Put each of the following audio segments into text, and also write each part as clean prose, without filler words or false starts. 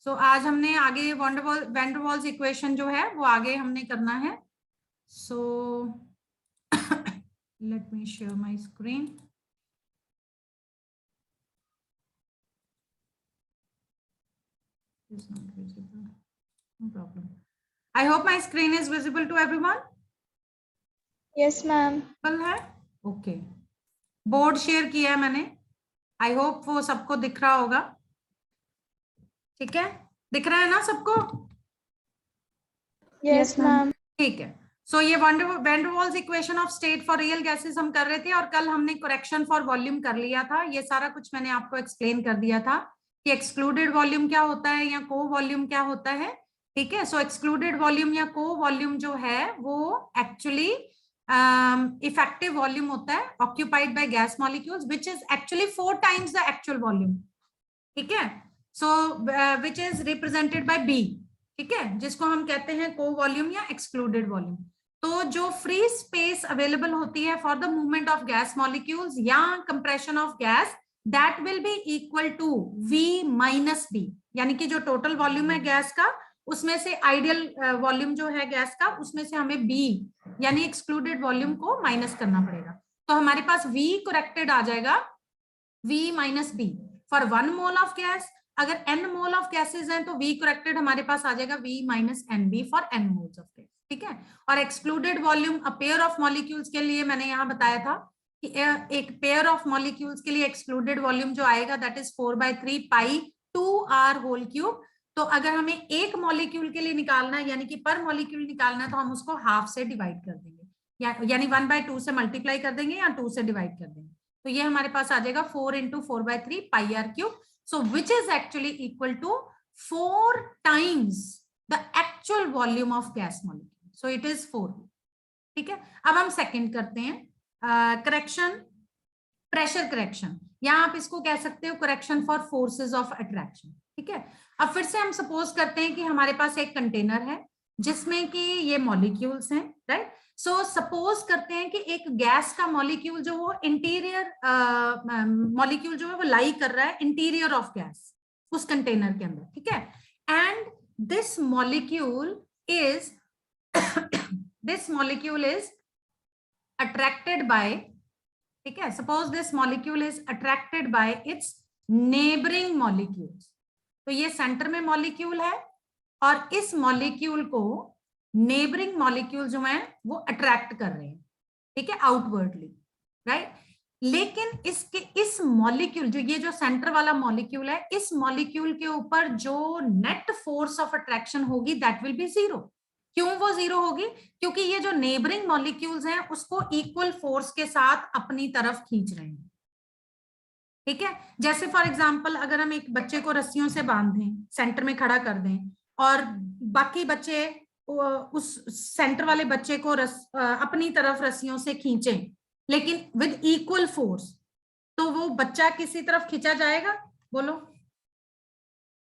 सो आज हमने आगे वैंडरवाल्स इक्वेशन जो है वो आगे हमने करना है. सो let me share my screen. Is not visible. No problem. I hope my screen is visible to everyone. Yes, ma'am. है ओके. बोर्ड शेयर किया है मैंने. आई होप वो सबको दिख रहा होगा. ठीक है, दिख रहा है ना सबको? Yes, ma'am. ठीक है. सो ये der Waals equation of state for real gases हम कर रहे थे और कल हमने करेक्शन फॉर वॉल्यूम कर लिया था. ये सारा कुछ मैंने आपको एक्सप्लेन कर दिया था कि एक्सक्लूडेड वॉल्यूम क्या होता है या को वॉल्यूम क्या होता है. ठीक है. सो एक्सक्लूडेड वॉल्यूम या को वॉल्यूम जो है वो एक्चुअली इफेक्टिव वॉल्यूम होता है occupied by gas molecules which is actually 4 times the actual volume. ठीक है. So which is represented by B. ठीक है, जिसको हम कहते हैं को वॉल्यूम या एक्सक्लूडेड वॉल्यूम. तो जो फ्री स्पेस अवेलेबल होती है for the movement of gas molecules या compression of gas, that will be equal to V minus B. यानी कि जो टोटल वॉल्यूम है गैस का उसमें से आइडियल वॉल्यूम जो है गैस का उसमें से हमें B यानी एक्सक्लूडेड वॉल्यूम को माइनस करना पड़ेगा. तो हमारे पास V करेक्टेड आ जाएगा V minus b for 1 mole of gas. अगर n मोल ऑफ गैसेज हैं तो V करेक्टेड हमारे पास आ जाएगा V minus NB for n moles of gas. ठीक है. और excluded volume a pair of molecules के लिए मैंने यहां बताया था कि एक पेयर ऑफ मॉलिक्यूल्स के लिए एक्सक्लूडेड वॉल्यूम जो आएगा that is 4/3 pi 2r whole cube. तो अगर हमें एक मॉलिक्यूल के लिए निकालना है यानी कि पर मॉलिक्यूल निकालना है तो हम उसको हाफ से डिवाइड कर देंगे यानी 1/2 से मल्टीप्लाई कर देंगे या 2 से डिवाइड कर देंगे. तो ये हमारे पास आ जाएगा 4 × 4/3 pi r cube. So which is actually equal to 4 times the actual volume of gas molecule. So it is 4. ठीक है. अब हम सेकंड करते हैं करेक्शन, प्रेशर करेक्शन, या आप इसको कह सकते हो correction for forces of attraction. ठीक है. अब फिर से हम सपोज करते हैं कि हमारे पास एक कंटेनर है जिसमें कि ये मॉलिक्यूल्स हैं. राइट. सो सपोज करते हैं कि एक गैस का मॉलिक्यूल जो वो इंटीरियर मॉलिक्यूल जो है वो लाई कर रहा है इंटीरियर ऑफ गैस उस कंटेनर के अंदर. ठीक है. And this molecule is this molecule is attracted by, ठीक है, suppose this molecule is attracted by its neighboring molecules. तो ये सेंटर में मॉलिक्यूल है और इस मॉलिक्यूल को नेबरिंग मॉलिक्यूल जो है वो अट्रैक्ट कर रहे हैं. ठीक है, आउटवर्डली. राइट. लेकिन इस मॉलिक्यूल ये जो सेंटर वाला मॉलिक्यूल है इस मॉलिक्यूल के ऊपर जो नेट फोर्स ऑफ अट्रैक्शन होगी दैट विल बी 0. क्यों वो 0 होगी? क्योंकि ये जो नेबरिंग मॉलिक्यूल्स हैं उसको इक्वल फोर्स के साथ अपनी तरफ खींच रहे हैं. ठीक है. जैसे फॉर एग्जांपल अगर हम एक बच्चे को रस्सियों से बांध दें, सेंटर में खड़ा कर दें और बाकी बच्चे उस सेंटर वाले बच्चे को अपनी तरफ रस्सियों से खींचें लेकिन विद इक्वल फोर्स, तो वो बच्चा किसी तरफ खींचा जाएगा? बोलो,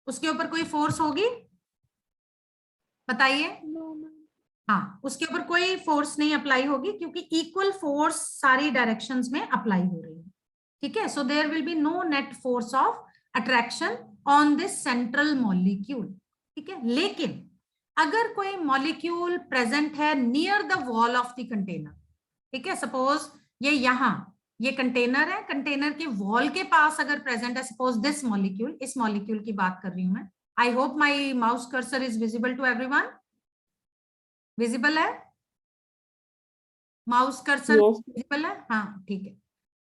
उसके ऊपर कोई फोर्स होगी? बताइए. हाँ, उसके ऊपर कोई फोर्स नहीं अप्लाई होगी क्योंकि इक्वल फोर्स सारी डायरेक्शंस में अप्लाई हो रही है. ठीक है. So there will be no net force of attraction on this central molecule. ठीक है. लेकिन अगर कोई मॉलिक्यूल प्रेजेंट है near the wall of the container, ठीक है, सपोज ये कंटेनर है, कंटेनर के वॉल के पास अगर प्रेजेंट है, सपोज दिस मॉलिक्यूल, इस मॉलिक्यूल की बात कर रही हूं मैं. I hope my mouse cursor is visible to everyone. Visible है? माउस कर्सर विजिबल है? हाँ, ठीक है.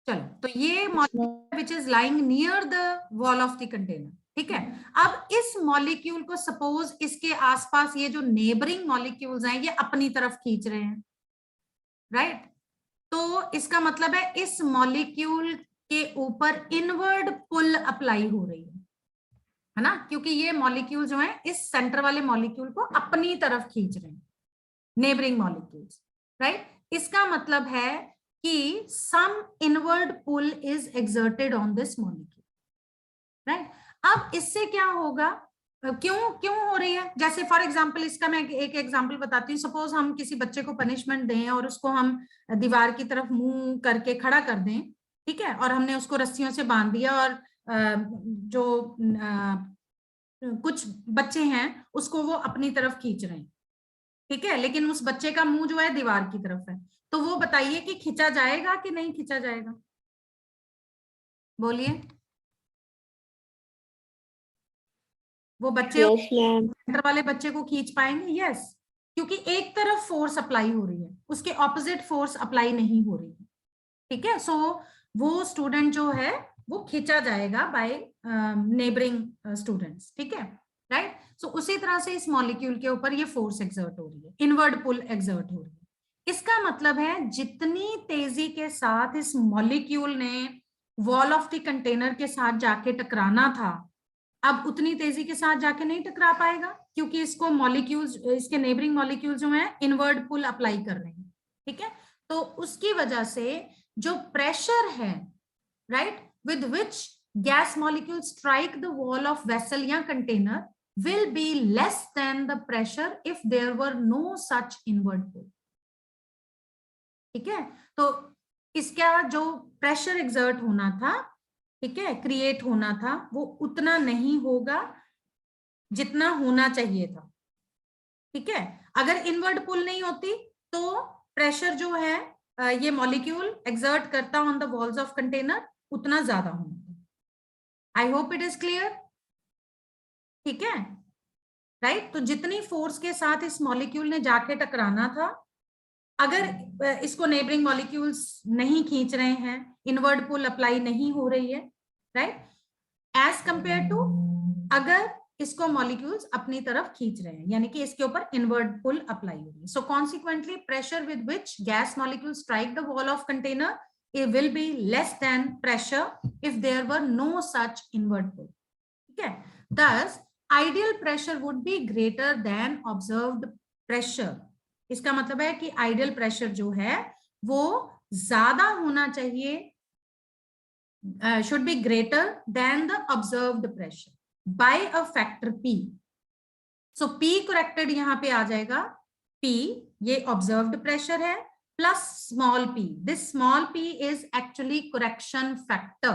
चलो, तो ये molecule which is lying near the wall of the container. ठीक है. अब इस मॉलिक्यूल को सपोज इसके आसपास ये जो नेबरिंग मॉलिक्यूल्स हैं ये अपनी तरफ खींच रहे हैं. राइट. तो इसका मतलब है इस मॉलिक्यूल के ऊपर इनवर्ड पुल अप्लाई हो रही है ना, क्योंकि ये मॉलिक्यूल जो है इस सेंटर वाले मॉलिक्यूल को अपनी तरफ खींच रहे हैं, नेबरिंग मॉलिक्यूल्स. राइट. इसका मतलब है कि some inward pull is exerted on this molecule. Right. अब इससे क्या होगा, क्यों हो रही है? जैसे फॉर एग्जांपल इसका मैं एक एग्जांपल बताती हूँ. सपोज हम किसी बच्चे को पनिशमेंट दें और उसको हम दीवार की तरफ मुंह करके खड़ा कर दें. ठीक है. और हमने उसको रस्सियों से बांध दिया और जो कुछ बच्चे हैं उसको वो अपनी तरफ खींच रहे हैं, ठीक है, लेकिन उस बच्चे का मुंह जो है दीवार की तरफ है, तो वो बताइए कि खींचा जाएगा कि नहीं खींचा जाएगा, बोलिए। वो बच्चे यस मैम। सेंटर वाले बच्चे को खींच पाएंगे? यस, क्योंकि एक तरफ फोर्स अप्लाई हो रही है, उसके ऑपोजिट फोर्स अप्लाई नहीं हो रही है, ठीक है। सो वो स्टूडेंट जो है वो खींचा जाएगा बाय नेबरिंग स्टूडेंट्स, ठीक है, राइट। सो उसी तरह से इस मॉलिक्यूल के ऊपर ये फोर्स एक्सर्ट हो रही है, इनवर्ड पुल एक्सर्ट हो रही है। इसका मतलब है जितनी तेजी के साथ इस मॉलिक्यूल ने वॉल ऑफ द कंटेनर के साथ जाके टकराना था, अब उतनी तेजी के साथ जाके नहीं टकरा पाएगा, क्योंकि इसको मॉलिक्यूल्स, इसके नेबरिंग मॉलिक्यूल जो है इनवर्ड पुल अप्लाई कर रहे हैं, ठीक है। तो उसकी वजह से जो प्रेशर है, right, with which gas molecule strike the wall of vessel या container will be less than the pressure if there were no such inward pull, ठीक है। तो इसका जो प्रेशर एक्सर्ट होना था, ठीक है, क्रिएट होना था, वो उतना नहीं होगा जितना होना चाहिए था, ठीक है। अगर इनवर्ड पुल नहीं होती तो प्रेशर जो है ये मॉलिक्यूल एक्सर्ट करता on the walls of container उतना ज्यादा होना। आई होप इट इज क्लियर, ठीक है, राइट। तो जितनी फोर्स के साथ इस मॉलिक्यूल ने जाके टकराना था, अगर इसको नेबरिंग मॉलिक्यूल्स नहीं खींच रहे हैं, इनवर्ड पुल अप्लाई नहीं हो रही है, राइट, एज कंपेयर टू अगर इसको मॉलिक्यूल्स अपनी तरफ खींच रहे हैं, यानी कि इसके ऊपर इनवर्ड पुल अप्लाई हो रही है। So consequently pressure with which gas molecule strike the wall of container it will be less than pressure if there were no such inward pull, ठीक है। thus ideal pressure would be greater than observed pressure, इसका मतलब है कि ideal pressure जो है वो ज्यादा होना चाहिए, should be greater than the observed pressure by a factor P. So P corrected यहां पे आ जाएगा, P ये observed pressure है plus small p, this small p is actually correction factor,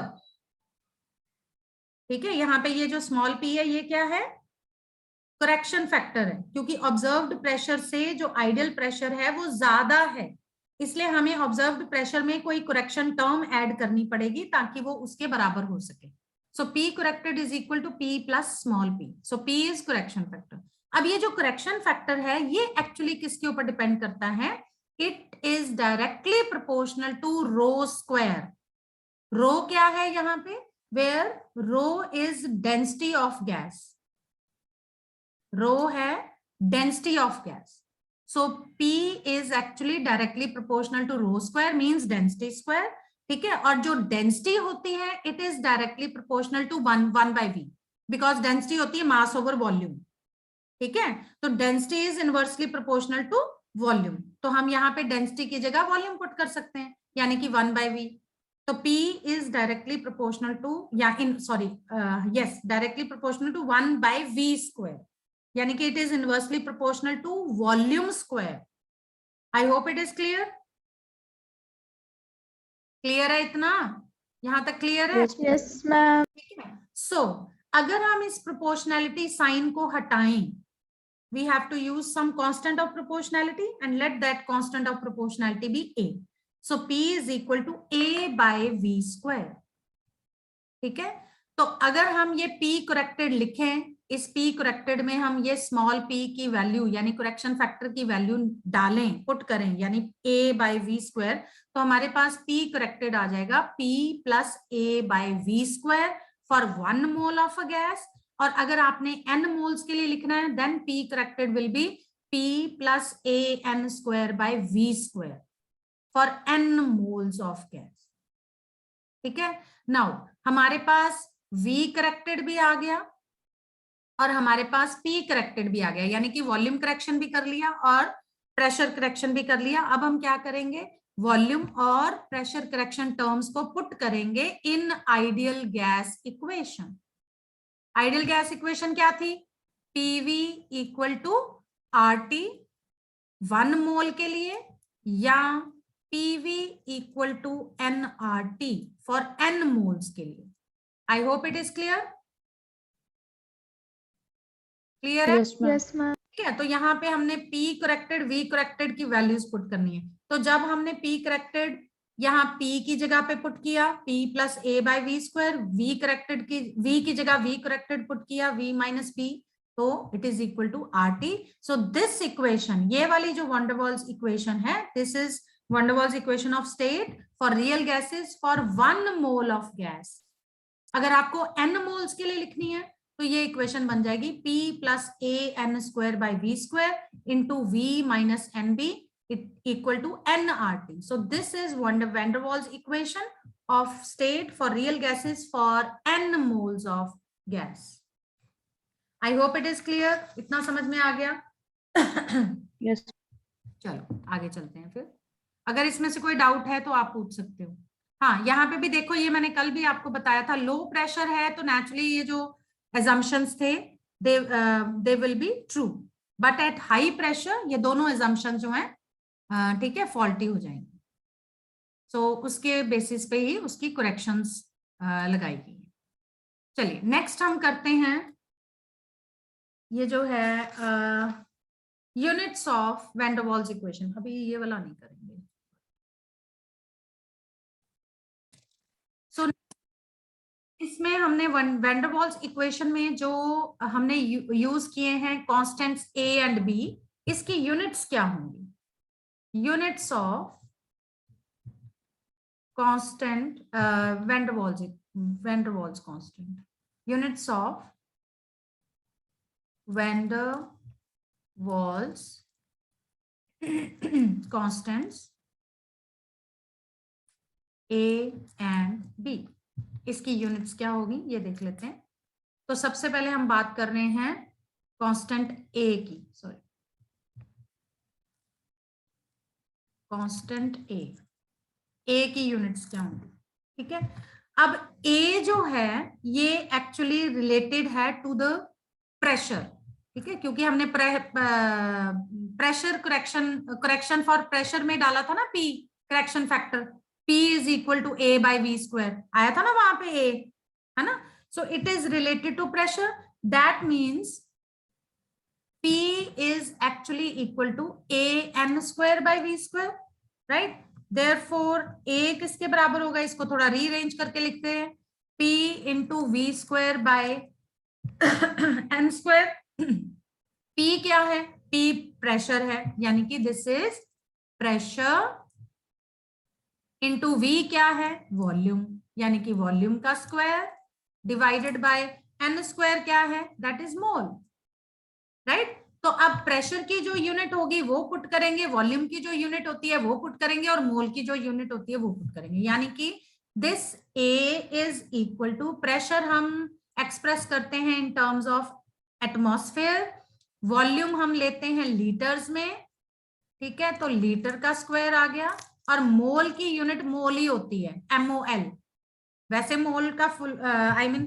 ठीक है। यहां पे ये जो स्मॉल p है ये क्या है, करेक्शन फैक्टर है, क्योंकि ऑब्जर्व्ड प्रेशर से जो आइडियल प्रेशर है वो ज्यादा है, इसलिए हमें ऑब्जर्व्ड प्रेशर में कोई करेक्शन टर्म ऐड करनी पड़ेगी ताकि वो उसके बराबर हो सके। So P corrected is equal to P plus small p, so P is correction factor. अब ये जो करेक्शन फैक्टर है ये एक्चुअली किसके ऊपर डिपेंड करता है, it is directly proportional to rho square. Rho क्या है यहाँ पे, where rho is density of gas, rho है density of gas, so P is actually directly proportional to rho square means density square, ठीक है। और जो डेंसिटी होती है it is directly proportional to 1/v, because density होती है mass over volume, ठीक है। तो density is inversely proportional to volume, तो हम यहाँ पे डेंसिटी की जगह वॉल्यूम पुट कर सकते हैं, यानी कि 1/v। तो P is directly proportional to, या in sorry yes, directly proportional to 1/v square, यानी कि it is inversely proportional to volume square. I hope it is clear, clear है इतना, यहां तक क्लियर है? Yes ma'am. ठीक है। सो अगर हम इस प्रोपोर्शनैलिटी साइन को हटाएं, we have to use some constant of proportionality and let that constant of proportionality be a. So P is equal to a by v square, ठीक है। तो अगर हम ये P corrected लिखें, इस P corrected में हम ये स्मॉल p की वैल्यू यानी करेक्शन फैक्टर की वैल्यू डालें, पुट करें, यानी a by v square, तो हमारे पास P corrected आ जाएगा P plus a by v square for 1 mole of a gas। और अगर आपने n मोल्स के लिए लिखना है then P corrected will be P plus a n square by v square for n moles of gas, ठीक है। Now हमारे पास V करेक्टेड भी आ गया और हमारे पास P करेक्टेड भी आ गया, यानी कि वॉल्यूम करेक्शन भी कर लिया और प्रेशर करेक्शन भी कर लिया। अब हम क्या करेंगे, वॉल्यूम और प्रेशर करेक्शन टर्म्स को पुट करेंगे in ideal gas equation. Ideal gas equation क्या थी, PV equal to RT 1 mole के लिए, या PV equal to nRT for n moles के लिए। I hope it is clear, clear है? Yes, ma'am. Yes, ma'am. ठीक है, तो यहाँ पे हमने P करेक्टेड, V करेक्टेड की वैल्यूज पुट करनी है। तो जब हमने P करेक्टेड यहाँ P की जगह पे पुट किया P plus A by v square, V corrected की V की जगह V करेक्टेड पुट किया V माइनस P, तो it is equal to RT। So this equation, ये वाली जो वैन डर वाल्स इक्वेशन है, this is van der Waals equation of state for real gases for 1 mole of gas. अगर आपको n moles के लिए लिखनी है तो ये इक्वेशन बन जाएगी P plus a n square by v square into V minus n b equal to nRT. So this is van der Waals equation of state for real gases for n moles of gas. I hope it is clear. इतना समझ में आ गया? Yes. चलो आगे चलते हैं फिर। अगर इसमें से कोई डाउट है तो आप पूछ सकते हो। हाँ, यहाँ पे भी देखो, ये मैंने कल भी आपको बताया था, लो प्रेशर है तो नेचुरली ये जो assumptions थे they will be true, but at high pressure ये दोनों assumptions जो हैं ठीक है फॉल्टी हो जाएंगे। सो उसके बेसिस पे ही उसकी करेक्शंस लगाई गई। चलिए नेक्स्ट हम करते हैं, ये जो है units of van der Waals equation. अभी ये वाला नहीं करेंगे। सो इसमें हमने वैन डर वाल्स इक्वेशन में जो हमने यूज किए हैं कांस्टेंट्स A एंड B, इसकी यूनिट्स क्या होंगी? Units of constant van der Waals constant, units of van der Waals constants A and B, इसकी यूनिट्स क्या होगी ये देख लेते हैं। तो सबसे पहले हम बात कर रहे हैं कांस्टेंट A की, सॉरी कांस्टेंट A की यूनिट्स क्या होंगी? ठीक है, अब A जो है ये एक्चुअली रिलेटेड है टू द प्रेशर। ठीक है, क्योंकि हमने प्रेशर करेक्शन फॉर प्रेशर में डाला था ना P correction factor, P is equal to A by v square आया था ना वहां पे A, है ना? So it is related to pressure, that means P is actually equal to A n square by V square, right? Therefore A किसके बराबर होगा? इसको थोड़ा रीअरेंज करके लिखते हैं, P into V square by n square। P क्या है? P प्रेशर है, यानी कि this is pressure into V क्या है? वॉल्यूम, यानी कि वॉल्यूम का square divided by n square क्या है? That is mole, right? तो अब प्रेशर की जो यूनिट होगी वो पुट करेंगे, वॉल्यूम की जो यूनिट होती है वो पुट करेंगे, और मोल की जो यूनिट होती है वो पुट करेंगे, यानी कि this A is equal to, pressure हम एक्सप्रेस करते हैं in terms of atmosphere, volume हम लेते हैं लीटर्स में, ठीक है, तो लीटर का स्क्वायर आ गया, और मोल की यूनिट मोल ही होती है, MOL। वैसे मोल का फुल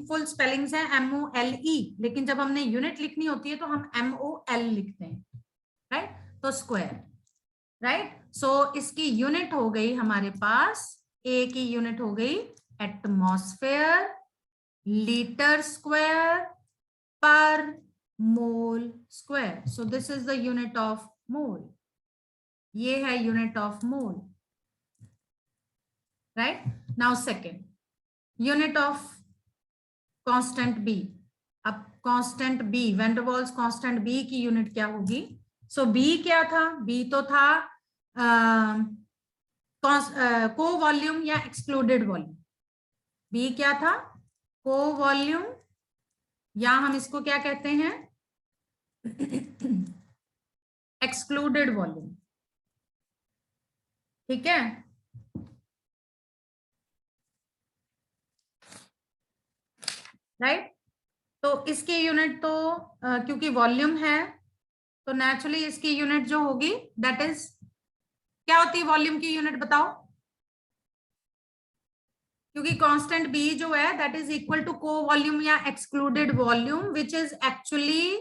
फुल स्पेलिंग्स है MOLE, लेकिन जब हमने यूनिट लिखनी होती है तो हम MOL लिखते हैं, राइट? तो स्क्वायर, राइट? सो इसकी यूनिट हो गई हमारे पास, A की यूनिट हो गई एटमॉस्फेयर लीटर स्क्वायर पर mole square. So this is the unit of mole, ये है unit of mole, right? Now second, unit of constant B। अब constant B, van der Waals constant B की unit क्या होगी? सो B क्या था? B तो था को वॉल्यूम या एक्सक्लूडेड वॉल्यूम। B क्या था? को वॉल्यूम, या हम इसको क्या कहते हैं? एक्सक्लूडेड वॉल्यूम, ठीक है? राइट? तो इसकी यूनिट तो क्योंकि वॉल्यूम है तो नेचुरली इसकी यूनिट जो होगी दैट इज, क्या होती है वॉल्यूम की यूनिट बताओ? क्योंकि कांस्टेंट B जो है that is equal to co volume या excluded volume which is actually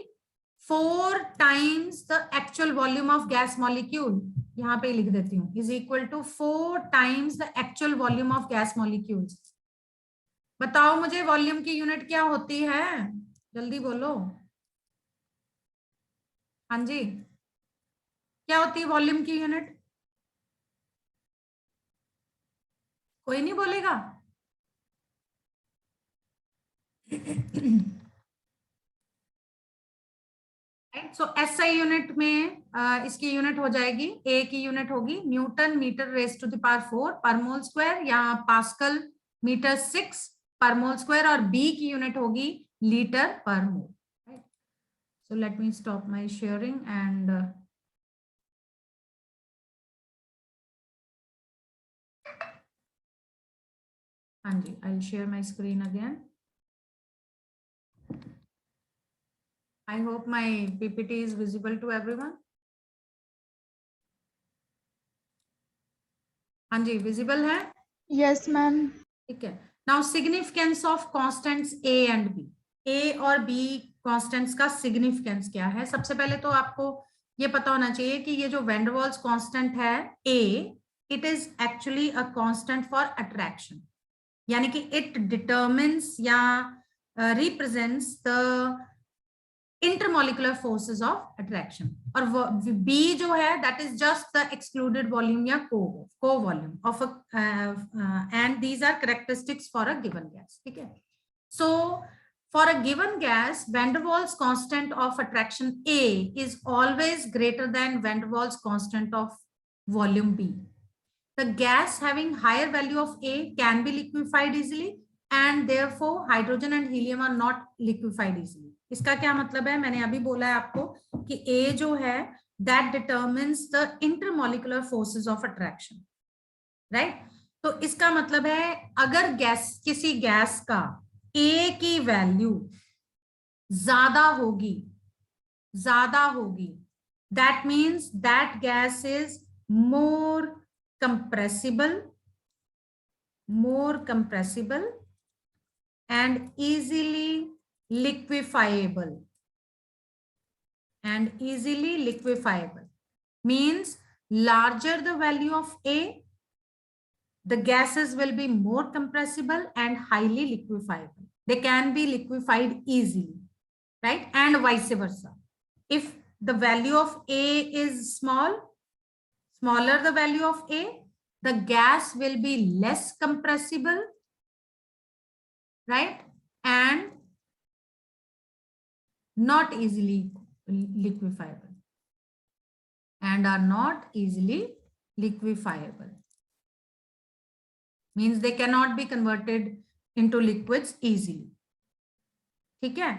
4 times the actual volume of gas molecule. यहाँ पे लिख देती हूँ, is equal to 4 times the actual volume of gas molecules. बताओ मुझे वॉल्यूम की यूनिट क्या होती है? जल्दी बोलो। हाँ जी, क्या होती है वॉल्यूम की यूनिट? कोई नहीं बोलेगा? राइट, सो एसआई यूनिट में इसकी यूनिट हो जाएगी, ए की यूनिट होगी newton metre raise to the power 4 पर मोल स्क्वायर, या पास्कल मीटर 6 पर मोल स्क्वायर, और बी की यूनिट होगी लीटर पर mole. Right, so let me stop my sharing and हाँ जी, I will share my screen again. I hope my PPT is visible to everyone. हाँ जी, visible है? Yes, ma'am. ठीक है. Now significance of constants A and B. A और B constants का significance क्या है? सबसे पहले तो आपको ये पता होना चाहिए कि ये जो वैन डर वाल्स कांस्टेंट है A, it is actually a constant for attraction. यानी कि it determines या represents the intermolecular forces of attraction. और B जो है that is just the excluded volume या co volume of and these are characteristics for a given gas. ठीक है, सो for a given gas, van der Waals constant of attraction A is always greater than van der Waals constant of volume B. The gas having higher value of A can be liquefied easily, and therefore hydrogen and helium are not liquefied easily. इसका क्या मतलब है? मैंने अभी बोला है आपको कि A जो है that determines the intermolecular forces of attraction, right? तो इसका मतलब है अगर गैस, किसी गैस का A की वैल्यू ज्यादा होगी, that means that gas is more compressible and easily liquefiable. Means larger the value of A, the gases will be more compressible and highly liquefiable. They can be liquefied easily, right? And vice versa. If the value of A is smaller the value of A, the gas will be less compressible, right? And not easily liquefiable. Means they cannot be converted into liquids easily. ठीक है,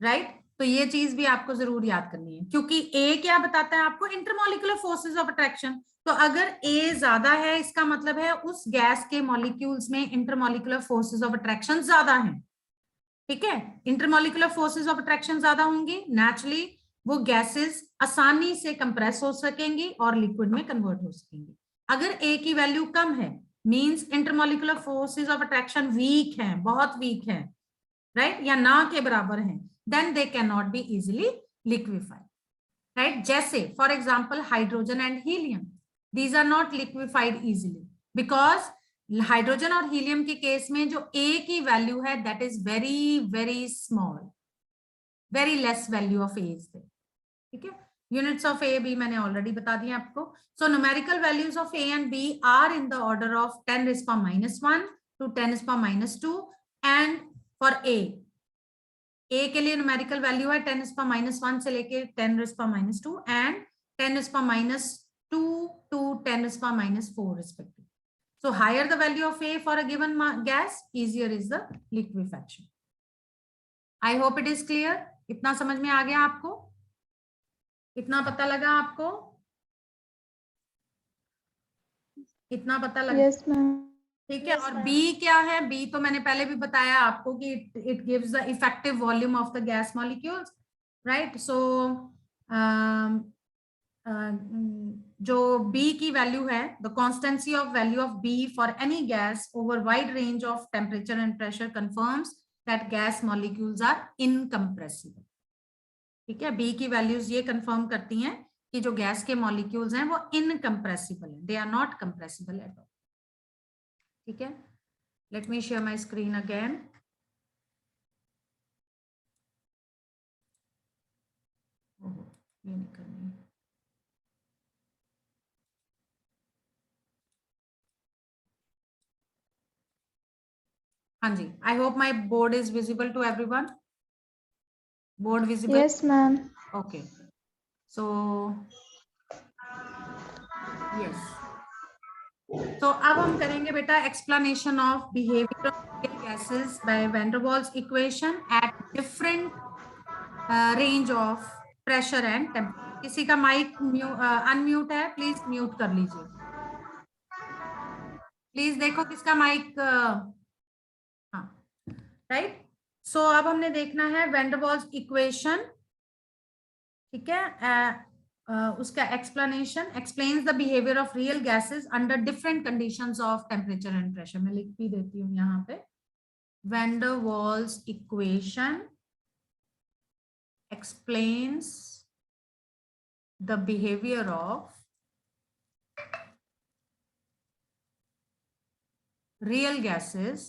right? तो ये चीज भी आपको जरूर याद करनी है, क्योंकि A क्या बताता है आपको? Intermolecular forces of attraction. तो अगर A ज्यादा है, इसका मतलब है उस गैस के मॉलिक्यूल्स में इंटरमोलिकुलर फोर्सेस ऑफ अट्रैक्शन ज्यादा हैं. ठीक है, इंटरमोलिकुलर फोर्सेस ऑफ अट्रैक्शन ज्यादा होंगी, नेचुरली वो गैसेस आसानी से कंप्रेस हो सकेंगी और लिक्विड में कन्वर्ट हो सकेंगी. अगर A की वैल्यू कम है, means intermolecular forces of attraction weak हैं, बहुत वीक हैं, राइट, या ना के बराबर हैं, then they can not be easily liquefied, right? जैसे for example hydrogen and helium, these are not liquefied easily because hydrogen और हीलियम के केस में जो A की वैल्यू है that is very very small, very less value of A is there. ठीक है, units of A B मैंने already बता दिया आपको. So numerical values of A and B are in the order of 10⁻⁻1 to 10⁻², and for A के लिए numerical value है 10⁻1 से लेके 10⁻², and 10⁻2 to 10⁻4 respectively. So higher the value of A for a given gas, easier is the liquefaction. I hope it is clear. इतना समझ में आ गया आपको? इतना पता लगा आपको? इतना पता लगा? Yes, ma'am. ठीक है, और B क्या है? B तो मैंने पहले भी बताया आपको कि it gives the effective volume of the gas molecules, right? So जो B की वैल्यू है, the constancy of value of B for any gas over wide range of temperature and pressure confirms that gas molecules are incompressible. ठीक है, B की values ये confirm करती हैं कि जो गैस के मॉलिक्यूल्स हैं वो इनकम्प्रेसिबल हैं, they are not compressible at all. ठीक है, let me share my screen again. ये नहीं करनी। हाँ जी, I hope my board is visible to everyone. Board visible? Yes, ma'am. Okay, so yes, तो अब हम करेंगे बेटा explanation of behaviour of gases by van der Waals equation at different range of pressure and temperature. किसी का mic unmute है, please mute कर लीजिए. प्लीज देखो किसका माइक. हाँ, राइट. सो अब हमने देखना है वैन डर वाल्स इक्वेशन. ठीक है, उसका explanation explains the behaviour of real gases under different conditions of temperature and pressure. मैं लिख भी देती हूँ यहाँ पे. Van der Waals equation explains the behavior of real gases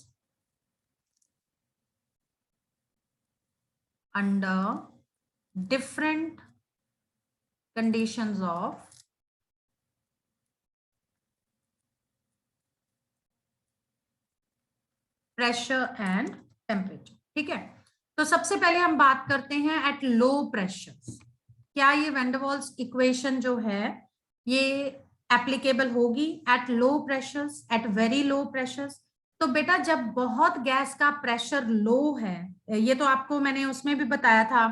under different conditions of pressure and temperature. ठीक है, तो सबसे पहले हम बात करते हैं एट लो प्रेशर. क्या ये वैन डर वाल्स इक्वेशन जो है ये एप्लीकेबल होगी at low pressures, at very low pressures? तो बेटा जब बहुत गैस का प्रेशर लो है, ये तो आपको मैंने उसमें भी बताया था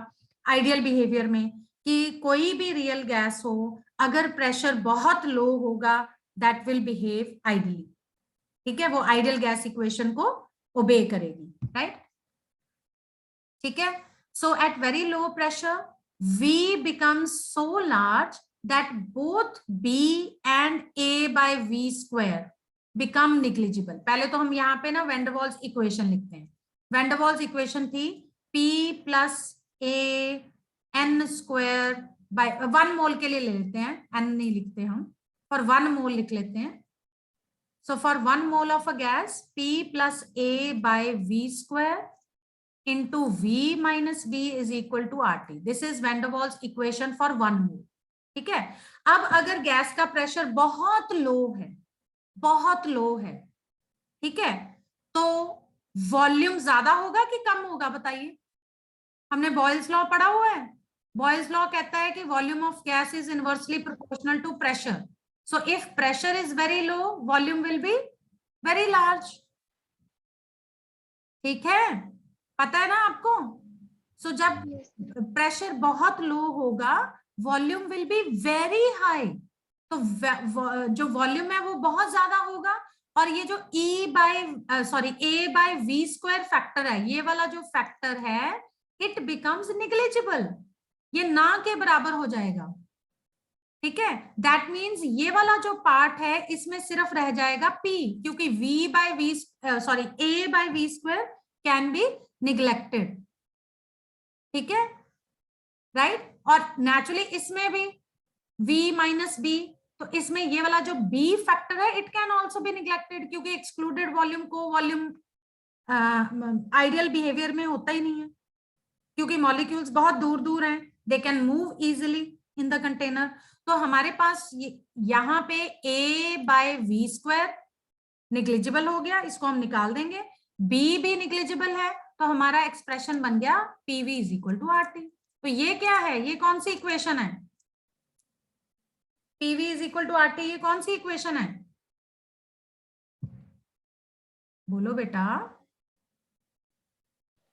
आइडियल बिहेवियर में, कि कोई भी रियल गैस हो अगर प्रेशर बहुत लो होगा दैट विल बिहेव आइडियली. ठीक है, वो आइडियल गैस इक्वेशन को ओबे करेगी. राइट, ठीक है. So at very low pressure V becomes so large that both B and A by V square become negligible. पहले तो हम यहाँ पे ना वैन डर वाल्स इक्वेशन लिखते हैं. वैन डर वाल्स इक्वेशन थी P plus A n square by 1 mole के लिए ले लेते हैं, n नहीं लिखते हम, फॉर 1 मोल लिख लेते हैं. So for 1 mole of a gas, P plus A by V square into V minus V is equal to RT. This is Van der Waals equation for 1 mole. ठीक है. अब अगर गैस का प्रेशर बहुत लो है, बहुत लो है, ठीक है, तो वॉल्यूम ज्यादा होगा कि कम होगा बताइए? हमने बॉयल्स लॉ पढ़ा हुआ है. बॉयल्स लॉ कहता है कि volume of gas is inversely proportional to pressure. So if pressure is very low, volume will be very large. ठीक है, पता है ना आपको? So जब प्रेशर बहुत लो होगा volume will be very high. तो जो वॉल्यूम है वो बहुत ज्यादा होगा, और ये जो A by V square factor है, ये वाला जो फैक्टर है, इट बिकम्स निग्लिजिबल. ये ना के बराबर हो जाएगा. ठीक है, दैट मीन्स ये वाला जो पार्ट है इसमें सिर्फ रह जाएगा P, क्योंकि A by V square can be neglected. ठीक है, राइट. और नेचुरली इसमें भी V माइनस B, तो इसमें ये वाला जो B फैक्टर है it can also be neglected, क्योंकि एक्सक्लूडेड वॉल्यूम को वॉल्यूम आइडियल बिहेवियर में होता ही नहीं है, क्योंकि मॉलिक्यूल्स बहुत दूर दूर हैं, they can move easily in the container. तो हमारे पास यहाँ पे A by V square negligible हो गया, इसको हम निकाल देंगे. B भी निग्लिजिबल है, तो हमारा एक्सप्रेशन बन गया PV is equal to RT. तो ये क्या है, ये कौन सी इक्वेशन है? PV is equal to RT, ये कौन सी इक्वेशन है? बोलो बेटा.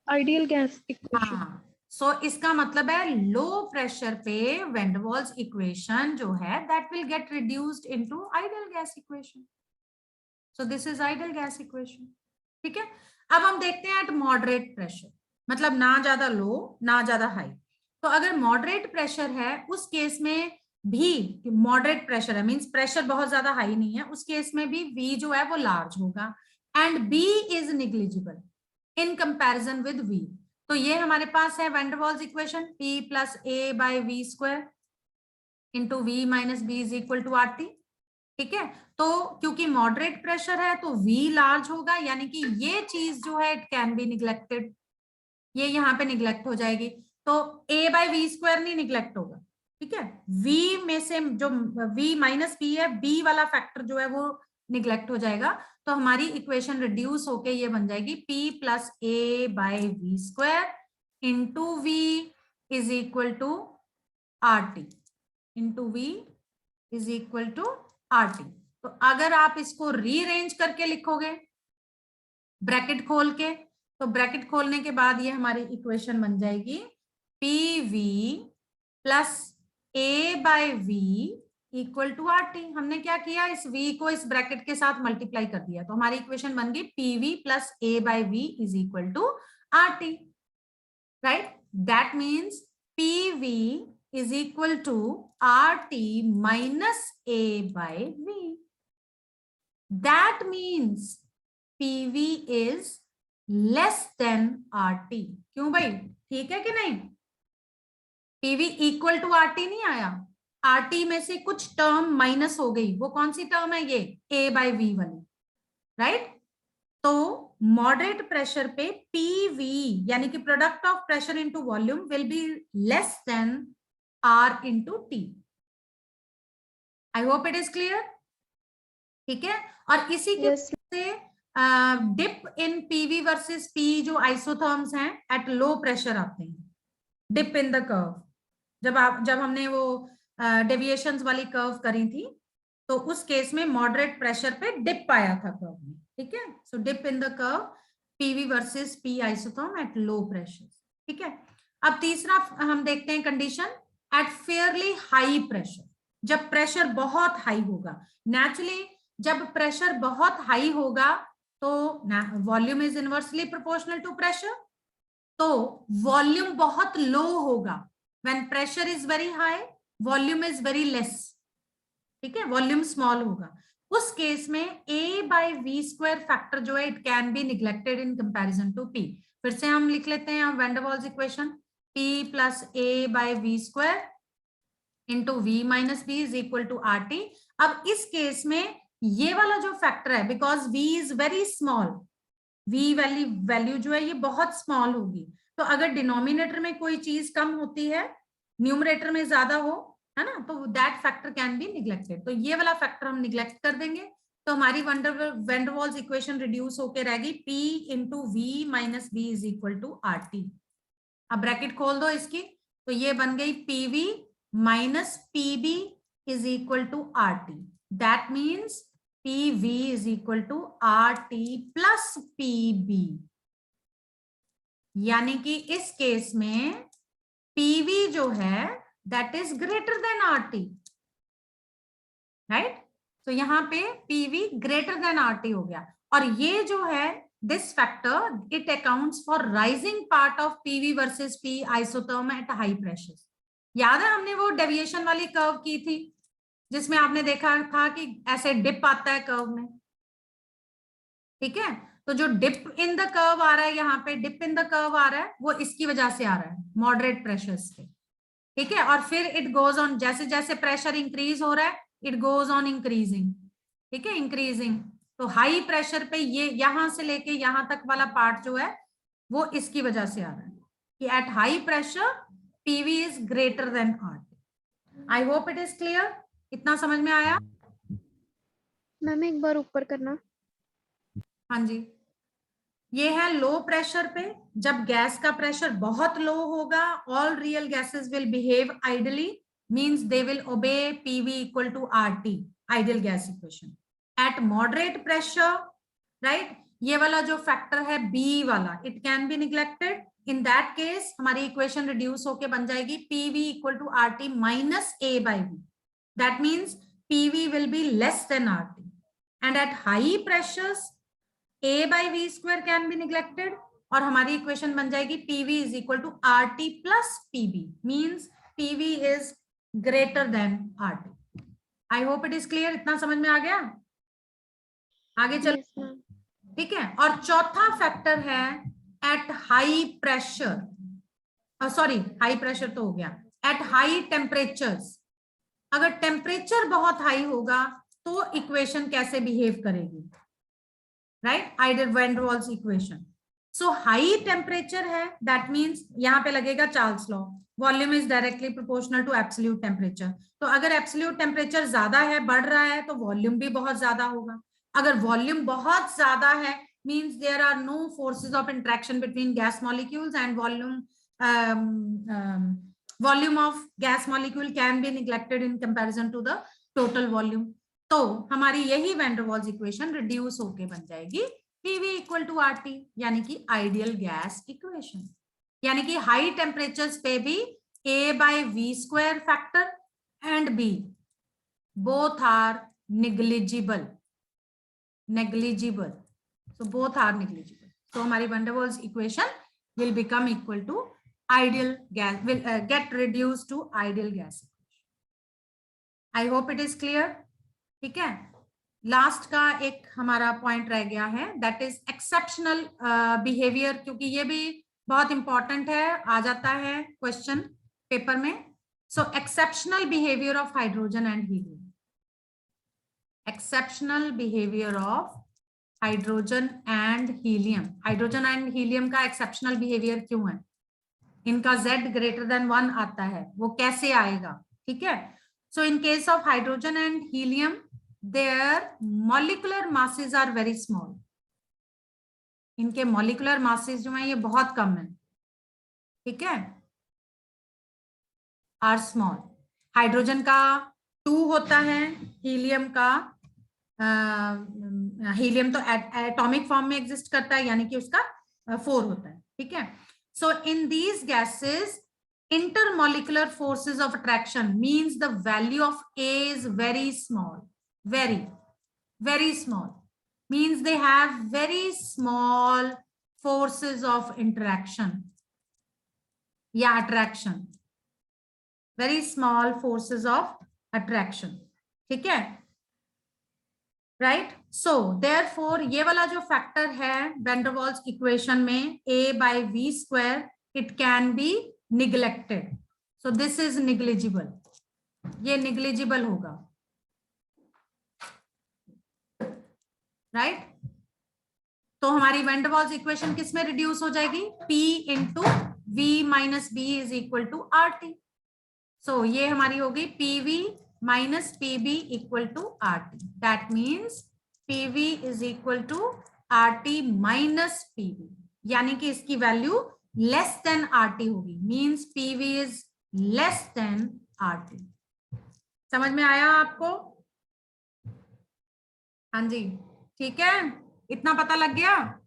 Ideal gas equation. हाँ, सो इसका मतलब है लो प्रेशर पे वैन डर वाल्स इक्वेशन जो है that will get reduced into ideal gas equation. So this is ideal gas equation. ठीक है, अब हम देखते हैं एट मॉडरेट प्रेशर, मतलब ना ज्यादा लो ना ज्यादा हाई. तो अगर मॉडरेट प्रेशर है उस केस में भी, मॉडरेट प्रेशर है मींस प्रेशर बहुत ज्यादा हाई नहीं है, उस केस में भी V जो है वो लार्ज होगा and B is negligible in comparison with V. तो ये हमारे पास है van der Waals equation, P plus A by V square into V minus B is equal to RT. ठीक है, तो क्योंकि मॉडरेट प्रेशर है तो V लार्ज होगा, यानी कि ये चीज जो है इट कैन बी निग्लेक्टेड, ये यहाँ पे निग्लेक्ट हो जाएगी. तो A by V स्क्वायर नहीं निग्लेक्ट होगा, ठीक है, V में से जो V माइनस P है, B वाला फैक्टर जो है वो निग्लेक्ट हो जाएगा, तो हमारी इक्वेशन रिड्यूस होके ये बन जाएगी P plus A by V square into V is equal to RT, into V is equal to RT। तो अगर आप इसको रीअरेंज करके लिखोगे ब्रैकेट खोल के, तो ब्रैकेट खोलने के बाद ये हमारी इक्वेशन बन जाएगी PV plus A by V equal to RT। हमने क्या किया, इस V को इस ब्रैकेट के साथ मल्टीप्लाई कर दिया, तो हमारी इक्वेशन बन गई PV plus A by V is equal to RT, right. That means PV is equal to RT minus A by V. That means PV is less than RT. क्यों भाई, ठीक है कि नहीं? PV equal to RT नहीं आया, RT में से कुछ टर्म माइनस हो गई, वो कौन सी टर्म है, ये A by V वाली, राइट। तो मॉडरेट प्रेशर पे PV यानी कि product of pressure into volume will be less then R into T. I hope it is clear. ठीक है, और इसी के से dip in PV versus P जो आइसोथर्म्स हैं एट लो प्रेशर आते हैं, डिप इन द कर्व। जब हमने वो डेविएशंस वाली कर्व करी थी, तो उस केस में मॉडरेट प्रेशर पे डिप आया था कर्व में, ठीक है। So dip in the curve PV versus P isotherm at low pressure, ठीक है। अब तीसरा हम देखते हैं condition at fairly high pressure, जब प्रेशर बहुत हाई होगा। नेचुरली जब प्रेशर बहुत हाई होगा तो volume is inversely proportional to pressure, तो वॉल्यूम बहुत लो होगा। When pressure is very high volume is very less, ठीक है, वॉल्यूम स्मॉल होगा। उस केस में A by V square factor जो है it can be neglected in comparison to P। फिर से हम लिख लेते हैं van der Waals equation, P plus A by V square into V minus V is equal to RT। अब इस केस में ये वाला जो फैक्टर है, because V is very small, V value जो है ये बहुत स्मॉल होगी, तो अगर डिनोमिनेटर में कोई चीज कम होती है न्यूमरेटर में ज्यादा हो, है ना, तो that factor can be neglected. तो ये वाला फैक्टर हम निग्लेक्ट कर देंगे, तो हमारी van der Waals equation reduce होकर रहेगी P into V minus V is equal to RT। अब ब्रैकेट खोल दो इसकी, तो ये बन गई PV minus PB is equal to RT। That means PV is equal to RT plus PB, यानी कि इस केस में PV जो है that is greater than RT, right. तो यहां पे PV ग्रेटर देन RT हो गया, और ये जो है this factor it accounts for rising part of PV versus P isotherm eight high pressure. याद है हमने वो डेविएशन वाली कर्व की थी जिसमें आपने देखा था कि ऐसे डिप आता है कर्व में, ठीक है। तो जो डिप इन द कर्व आ रहा है, यहाँ पे डिप इन द कर्व आ रहा है, वो इसकी वजह से आ रहा है मॉडरेट प्रेशर्स पे, ठीक है। और फिर इट गोज ऑन, जैसे जैसे प्रेशर इंक्रीज हो रहा है इट गोज ऑन इंक्रीजिंग, ठीक है, इंक्रीजिंग। तो हाई प्रेशर पे ये यहां से लेके यहां तक वाला पार्ट जो है वो इसकी वजह से आ रहा है कि eight high pressure PV is greater than RT। I hope it is clear, इतना समझ में आया? मैम एक बार ऊपर करना। हाँ जी, ये है लो प्रेशर पे, जब गैस का प्रेशर बहुत लो होगा all real gases will behave ideally, means they will obey PV equal to RT, ideal gas equation. At moderate pressure, right, ये वाला जो फैक्टर है B वाला it can be neglected. In that case हमारी equation reduce होके बन जाएगी PV equal to RT minus A by V। That means PV will be less than RT, and at high pressures A by V square can be neglected, और हमारी equation बन जाएगी PV is equal to RT plus PB, means PV is greater than RT। I hope it is clear, इतना समझ में आ गया? आगे चल, Yes, ma'am. ठीक है। और चौथा फैक्टर है at high pressure, sorry high pressure तो हो गया, एट हाई टेम्परेचर्स। अगर टेम्परेचर बहुत हाई होगा तो इक्वेशन कैसे बिहेव करेगी, right, ideal van der Waals equation. So high temperature है, दैट मीन्स यहाँ पे लगेगा Charles law, volume is directly proportional to absolute temperature. तो अगर एब्सोल्यूट टेम्परेचर ज्यादा है, बढ़ रहा है, तो वॉल्यूम भी बहुत ज्यादा होगा। अगर वॉल्यूम बहुत ज्यादा है, means there are no forces of interaction between gas molecules, and volume of gas molecule can be neglected in comparison to the total volume। तो हमारी यही van der Waals equation reduce होके बन जाएगी PV इक्वल टू RT, यानी कि ideal gas equation. यानी कि हाई टेम्परेचर्स पे भी A/V² factor and B both are negligible, so both are negligible, so हमारी van der Waals equation will become equal to ideal gas, will get reduced to ideal gas equation। I hope it is clear। ठीक है, last का एक हमारा point रह गया है, that is exceptional behaviour, क्योंकि ये भी बहुत इंपॉर्टेंट है, आ जाता है क्वेश्चन पेपर में। So exceptional behaviour of hydrogen and helium, exceptional behaviour of hydrogen and helium. Hydrogen and helium का एक्सेप्शनल बिहेवियर क्यों है? इनका Z ग्रेटर देन 1 आता है, वो कैसे आएगा? ठीक है, so in case of hydrogen and helium their molecular masses are very small, इनके molecular masses जो हैं ये बहुत कम है। ठीक है, are small। हाइड्रोजन का 2 होता है, हीलियम का हीलियम तो एटॉमिक फॉर्म में एग्जिस्ट करता है, यानी कि उसका 4 होता है। ठीक है, so in these gases intermolecular forces of attraction means the value of A is very small, very small, means they have very small forces of interaction या attraction, very small forces of attraction। ठीक है, right? So therefore ये वाला जो factor है van der Waals equation में A/V², it can be neglected, so this is negligible, ये negligible होगा, राइट? तो हमारी वैन डर वाल्स इक्वेशन किस में रिड्यूस हो जाएगी? P into V minus B is equal to RT। So ये हमारी होगी PV minus PB equal to RT, that means PV is equal to RT minus PB, यानी कि इसकी वैल्यू लेस देन RT होगी, means PV is less than RT। समझ में आया आपको? हाँ जी, ठीक है, इतना पता लग गया।